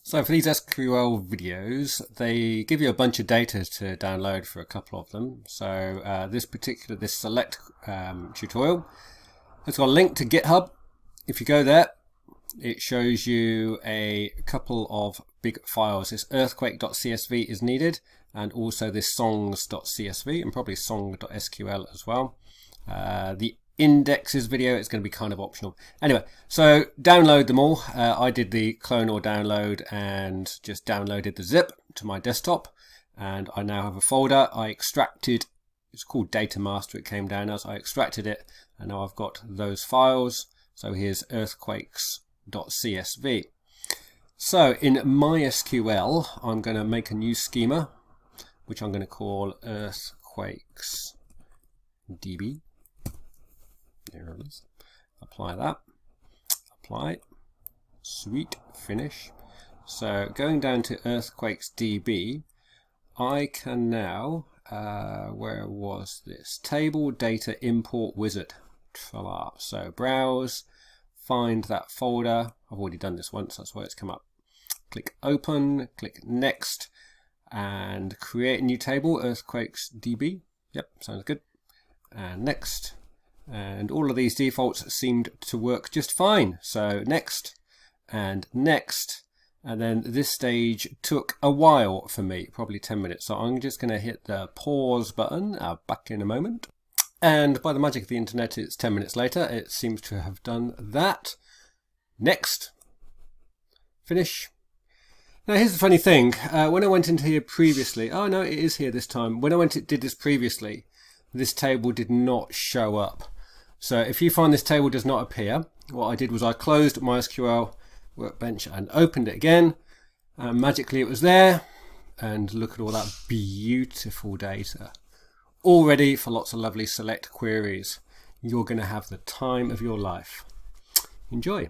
So for these SQL videos, they give you a bunch of data to download for a couple of them. So this select tutorial, it's got a link to GitHub. If you go there, it shows you a couple of big files. This earthquake.csv is needed, and also this songs.csv, and probably song.sql as well. The indexes video is going to be kind of optional. Anyway, so download them all. I did the clone or download and just downloaded the zip to my desktop, and I now have a folder. I extracted, it's called data master, it came down as I extracted it, and now I've got those files. So here's earthquakes.csv. So in MySQL, I'm going to make a new schema, which I'm going to call earthquakes.db. There it is. Apply that. Apply. Sweet. Finish. So going down to earthquakes.db, I can now, where was this? Table data import wizard. So browse, find that folder. I've already done this once, that's why it's come up. Click open, click next, and create a new table, earthquakes.db. Yep, sounds good. And next. And all of these defaults seemed to work just fine. So next and next, and then this stage took a while for me, probably 10 minutes. So I'm just going to hit the pause button. Back in a moment. And by the magic of the internet, it's 10 minutes later. It seems to have done that. Next. Finish. Now here's the funny thing. When I went into here previously, oh no, it is here this time. When I did this previously, this table did not show up. So if you find this table does not appear, what I did was I closed MySQL workbench and opened it again, and magically it was there. And look at all that beautiful data. All ready for lots of lovely select queries. You're going to have the time of your life. Enjoy.